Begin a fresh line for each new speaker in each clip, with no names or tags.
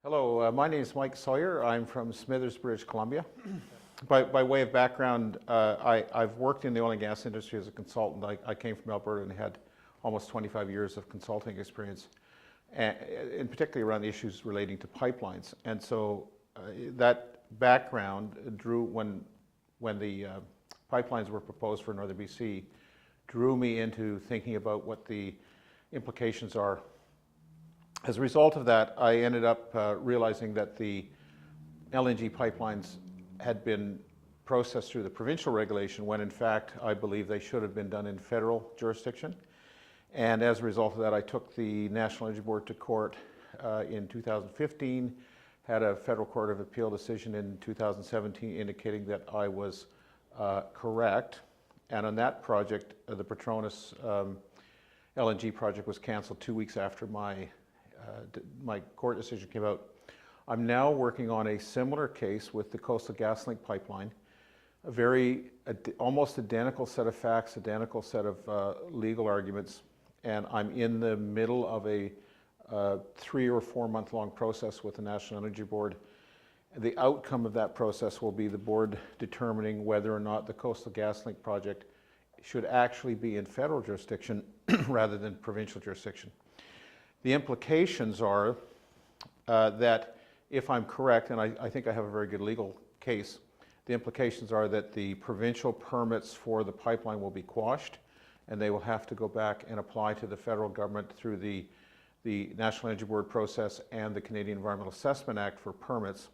Hello, my name is Mike Sawyer. I'm from Smithers, British Columbia. By way of background, I've worked in the oil and gas industry as a consultant. I came from Alberta and had almost 25 years of consulting experience, and particularly around the issues relating to pipelines. And so that background drew, when the pipelines were proposed for Northern BC, drew me into thinking about what the implications are. As a result of that, I ended up realizing that the LNG pipelines had been processed through the provincial regulation when in fact I believe they should have been done in federal jurisdiction. And as a result of that, I took the National Energy Board to court in 2015, had a Federal Court of Appeal decision in 2017 indicating that I was correct. And on that project, the Petronas LNG project was canceled 2 weeks after my court decision came out. I'm now working on a similar case with the Coastal GasLink pipeline, a very almost identical set of facts, identical set of legal arguments, and I'm in the middle of a 3 or 4 month long process with the National Energy Board. The outcome of that process will be the board determining whether or not the Coastal GasLink project should actually be in federal jurisdiction rather than provincial jurisdiction. The implications are that if I'm correct, and I think I have a very good legal case, the implications are that the provincial permits for the pipeline will be quashed and they will have to go back and apply to the federal government through the National Energy Board process and the Canadian Environmental Assessment Act for permits.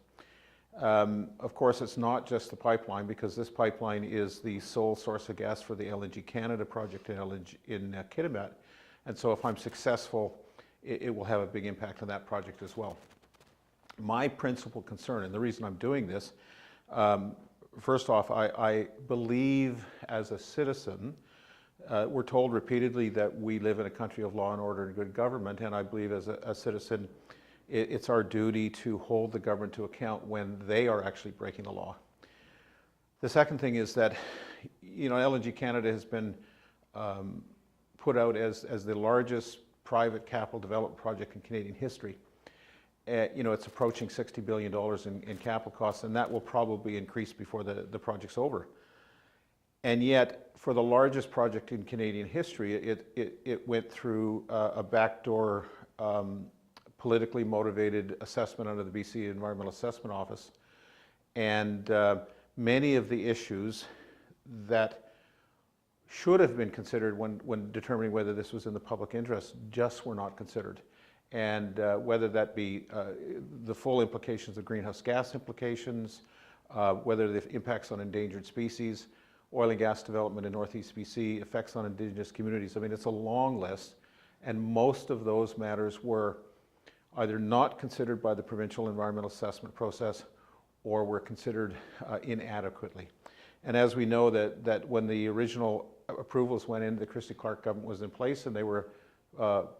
Of course, it's not just the pipeline, because this pipeline is the sole source of gas for the LNG Canada project in Kitimat. And so if I'm successful, it will have a big impact on that project as well. My principal concern, and the reason I'm doing this, first off, I believe as a citizen, we're told repeatedly that we live in a country of law and order and good government, and I believe as a citizen, it's our duty to hold the government to account when they are actually breaking the law. The second thing is that, LNG Canada has been put out as the largest private capital development project in Canadian history. It's approaching $60 billion in capital costs, and that will probably increase before the project's over. And yet, for the largest project in Canadian history, it went through a backdoor, politically motivated assessment under the BC Environmental Assessment Office. And many of the issues that should have been considered when determining whether this was in the public interest just were not considered. And whether that be the full implications of greenhouse gas implications, whether the impacts on endangered species, oil and gas development in Northeast BC, effects on Indigenous communities. I mean, it's a long list, and most of those matters were either not considered by the provincial environmental assessment process or were considered inadequately. And as we know that when the original approvals went in, the Christy Clark government was in place, and they were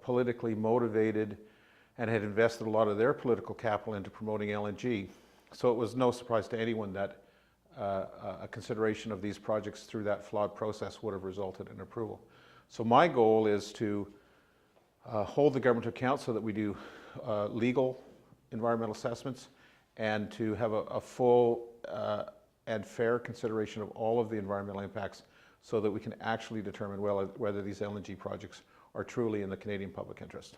politically motivated and had invested a lot of their political capital into promoting LNG. So it was no surprise to anyone that a consideration of these projects through that flawed process would have resulted in approval. So my goal is to hold the government to account so that we do legal environmental assessments, and to have a full and fair consideration of all of the environmental impacts so that we can actually determine whether these LNG projects are truly in the Canadian public interest.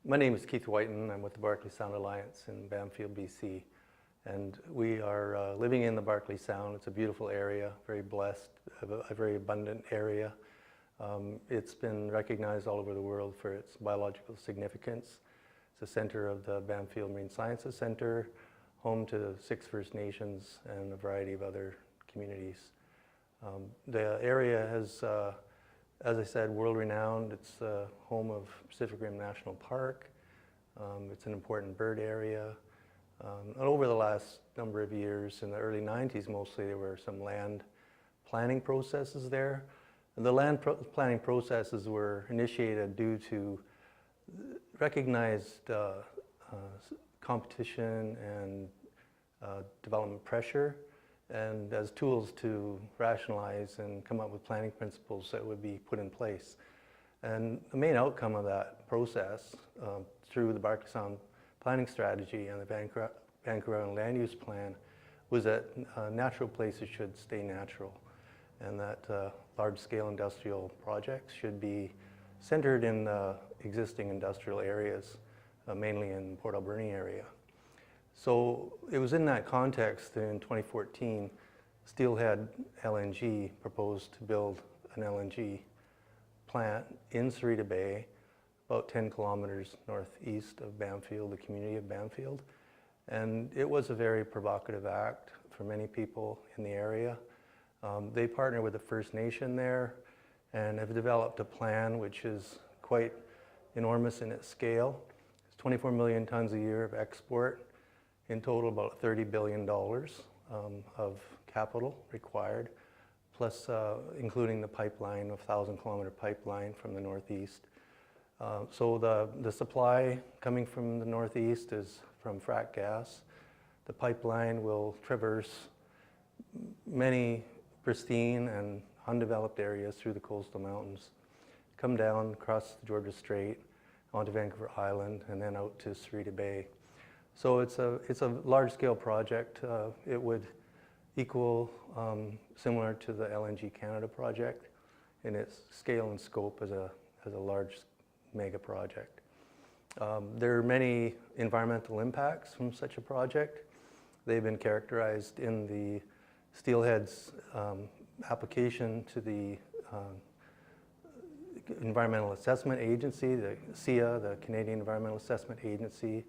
My name is Keith Wytton. I'm with the Barkley Sound Alliance in Bamfield, BC. And we are living in the Barkley Sound. It's a beautiful area, very blessed, a very abundant area. It's been recognized all over the world for its biological significance. It's the center of the Bamfield Marine Sciences Center, home to 6 First Nations and a variety of other communities. The area has, as I said, world-renowned. It's the home of Pacific Rim National Park. It's an important bird area. And over the last number of years, in the early 90s mostly, there were some land planning processes there. And the land planning processes were initiated due to recognized competition and development pressure, and as tools to rationalize and come up with planning principles that would be put in place. And the main outcome of that process through the Barkley Sound planning strategy and the Vancouver Island land use plan was that natural places should stay natural, and that large-scale industrial projects should be centered in existing industrial areas, mainly in Port Alberni area. So it was in that context that in 2014, Steelhead LNG proposed to build an LNG plant in Sarita Bay, about 10 kilometers northeast of Bamfield, the community of Bamfield. And it was a very provocative act for many people in the area. They partner with the First Nation there and have developed a plan which is quite enormous in its scale. It's 24 million tons a year of export, in total about $30 billion of capital required, plus including the pipeline, a 1,000-kilometer pipeline from the northeast. So the supply coming from the northeast is from frack gas. The pipeline will traverse many pristine and undeveloped areas through the coastal mountains, come down across the Georgia Strait onto Vancouver Island, and then out to Sarita Bay. So it's a large-scale project. It would equal similar to the LNG Canada project in its scale and scope as a large mega project. There are many environmental impacts from such a project. They've been characterized in the Steelhead's application to the Environmental Assessment Agency, the CEA, the Canadian Environmental Assessment Agency.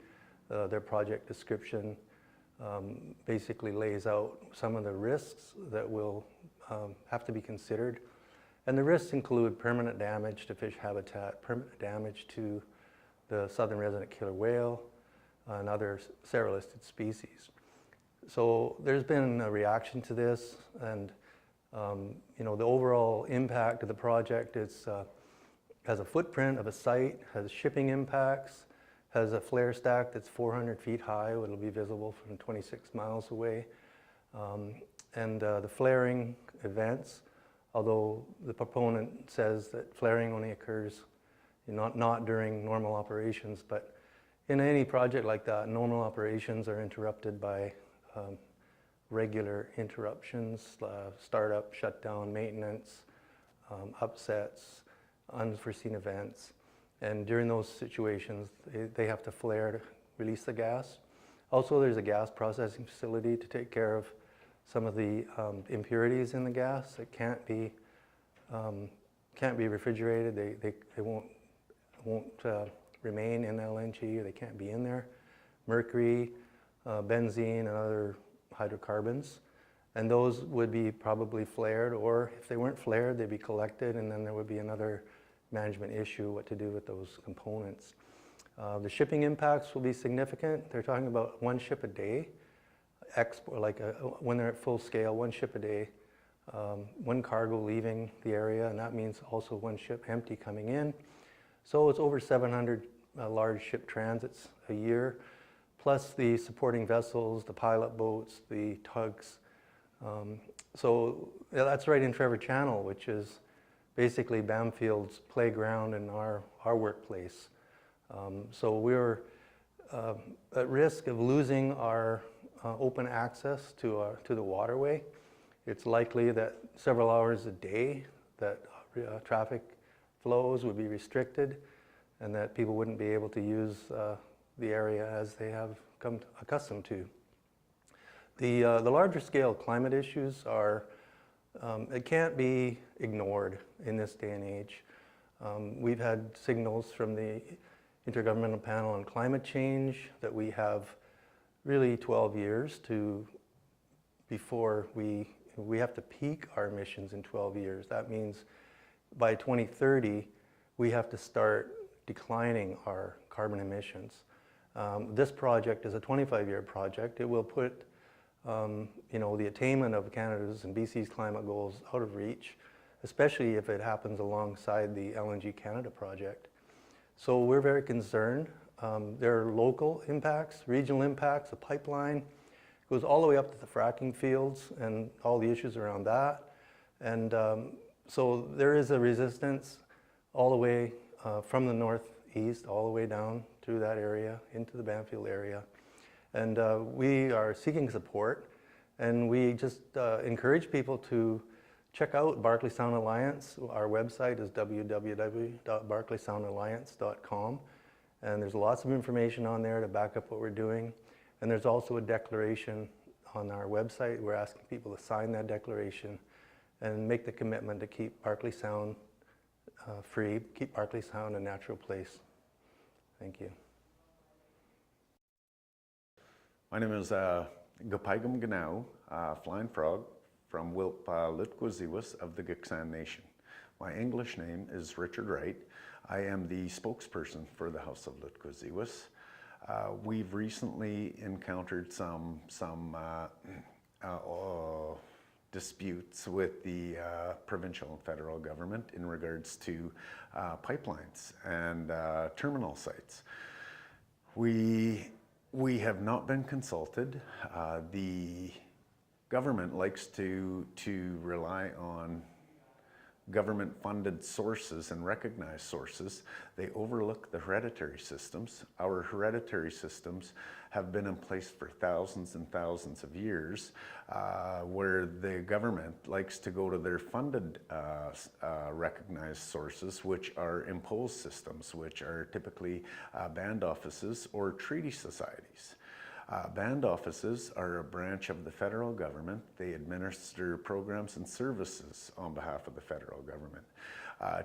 Their project description basically lays out some of the risks that will have to be considered. And the risks include permanent damage to fish habitat, permanent damage to the southern resident killer whale, and other Sarah-listed species. So there's been a reaction to this, and you know, the overall impact of the project is has a footprint of a site, has shipping impacts, has a flare stack that's 400 feet high, it'll be visible from 26 miles away. And the flaring events, although the proponent says that flaring only occurs not during normal operations, but in any project like that, normal operations are interrupted by regular interruptions, startup, shutdown, maintenance, upsets, unforeseen events. And during those situations, they have to flare to release the gas. Also, there's a gas processing facility to take care of some of the impurities in the gas that can't be refrigerated. They won't remain in LNG, or they can't be in there. Mercury, benzene, and other hydrocarbons. And those would be probably flared, or if they weren't flared, they'd be collected, and then there would be another management issue, what to do with those components. The shipping impacts will be significant. They're talking about 1 ship a day, export, when they're at full scale, 1 ship a day, 1 cargo leaving the area, and that means also 1 ship empty coming in. So it's over 700 large ship transits a year, plus the supporting vessels, the pilot boats, the tugs. So yeah, that's right in Trevor Channel, which is basically Bamfield's playground and our workplace. So we're at risk of losing our open access to the waterway. It's likely that several hours a day that traffic flows would be restricted, and that people wouldn't be able to use the area as they have come accustomed to. The larger scale climate issues are, it can't be ignored in this day and age. We've had signals from the Intergovernmental Panel on Climate Change that we have really 12 years before we have to peak our emissions in 12 years. That means by 2030, we have to start declining our carbon emissions. This project is a 25-year project. It will put the attainment of Canada's and BC's climate goals out of reach, especially if it happens alongside the LNG Canada project. So we're very concerned. There are local impacts, regional impacts. The pipeline goes all the way up to the fracking fields and all the issues around that. And so there is a resistance all the way from the northeast, all the way down through that area into the Banfield area. And we are seeking support, and we just encourage people to check out Barkley Sound Alliance. Our website is www.barkleysoundalliance.com, and there's lots of information on there to back up what we're doing. And there's also a declaration on our website. We're asking people to sign that declaration and make the commitment to keep Barkley Sound free, keep Barkley Sound a natural place. Thank you.
My name is Gitxsan, Flying Frog from Wilps Luutkudziiwus of the Gitxsan Nation. My English name is Richard Wright. I am the spokesperson for the House of Luutkudziiwus. We've recently encountered some disputes with the provincial and federal government in regards to pipelines and terminal sites. We have not been consulted. The government likes to rely on government-funded sources and recognized sources. They overlook the hereditary systems. Our hereditary systems have been in place for thousands and thousands of years, where the government likes to go to their funded recognized sources, which are imposed systems, which are typically band offices or treaty societies. Band offices are a branch of the federal government. They administer programs and services on behalf of the federal government.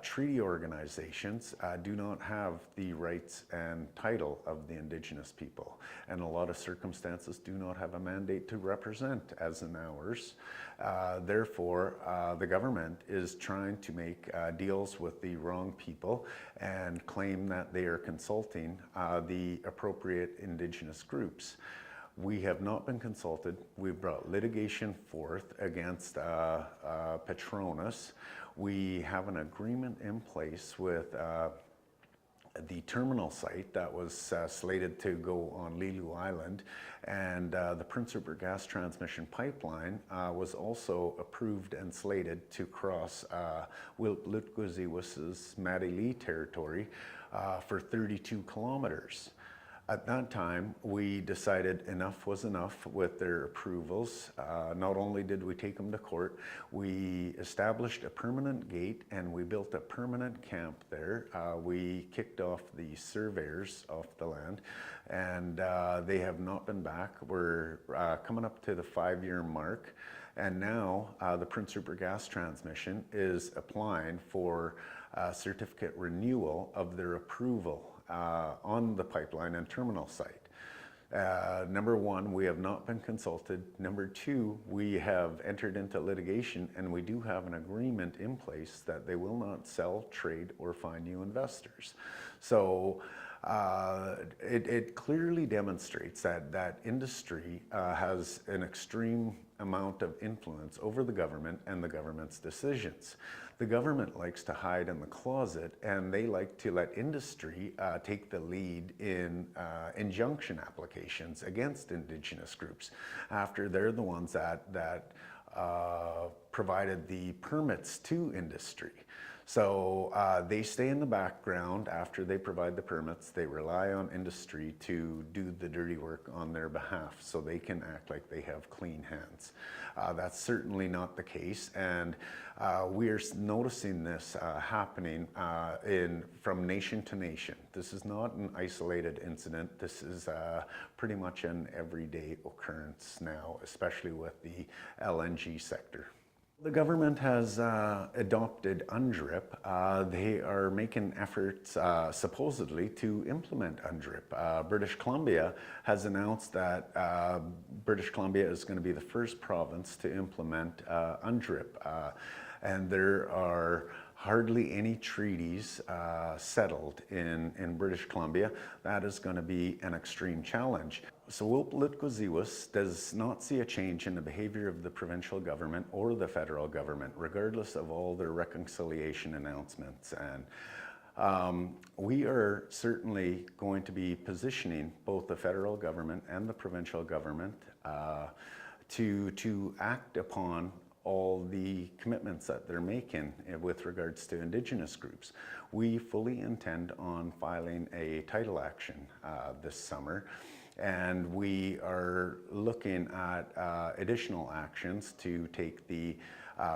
Treaty organizations do not have the rights and title of the Indigenous people, and a lot of circumstances do not have a mandate to represent, as in ours. Therefore, the government is trying to make deals with the wrong people and claim that they are consulting the appropriate Indigenous groups. We have not been consulted. We've brought litigation forth against Petronas. We have an agreement in place with the terminal site that was slated to go on Lilu Island, and the Prince Rupert gas transmission pipeline was also approved and slated to cross Wilps Luutkudziiwus's Madii Lii territory for 32 kilometers. At that time, we decided enough was enough with their approvals. Not only did we take them to court, we established a permanent gate and we built a permanent camp there. We kicked off the surveyors off the land, and they have not been back. We're coming up to the 5-year mark, and now the Prince Rupert gas transmission is applying for certificate renewal of their approval on the pipeline and terminal site. Number one, we have not been consulted. Number two, we have entered into litigation, and we do have an agreement in place that they will not sell, trade, or find new investors. So it clearly demonstrates that industry has an extreme amount of influence over the government and the government's decisions. The government likes to hide in the closet, and they like to let industry take the lead in injunction applications against Indigenous groups, after they're the ones that provided the permits to industry. So they stay in the background. After they provide the permits, they rely on industry to do the dirty work on their behalf, so they can act like they have clean hands. That's certainly not the case, and we are noticing this happening from nation to nation. This is not an isolated incident. This is pretty much an everyday occurrence now, especially with the LNG sector. The government has adopted UNDRIP. They are making efforts supposedly to implement UNDRIP. British Columbia has announced that British Columbia is going to be the first province to implement UNDRIP. And there are hardly any treaties settled in British Columbia. That is going to be an extreme challenge. So Wilps Luutkudziiwus does not see a change in the behavior of the provincial government or the federal government, regardless of all their reconciliation announcements. And we are certainly going to be positioning both the federal government and the provincial government to act upon all the commitments that they're making with regards to Indigenous groups. We fully intend on filing a title action this summer, and we are looking at additional actions to take the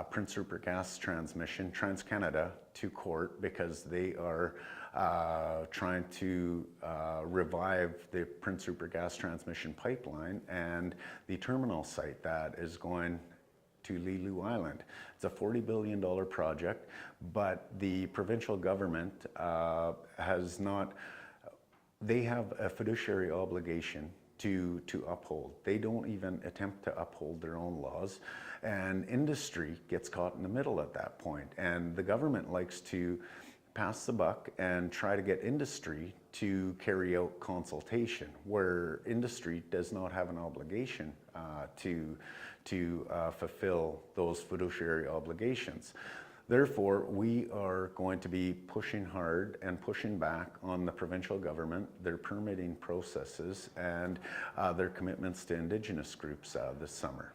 Prince Rupert Gas Transmission, TransCanada, to court because they are trying to revive the Prince Rupert Gas Transmission pipeline and the terminal site that is going to Lilu Island. It's a $40 billion project, but the provincial government has not, they have a fiduciary obligation to uphold. They don't even attempt to uphold their own laws, and industry gets caught in the middle at that point. And the government likes to pass the buck and try to get industry to carry out consultation, where industry does not have an obligation to fulfill those fiduciary obligations. Therefore, we are going to be pushing hard and pushing back on the provincial government, their permitting processes, and their commitments to Indigenous groups this summer.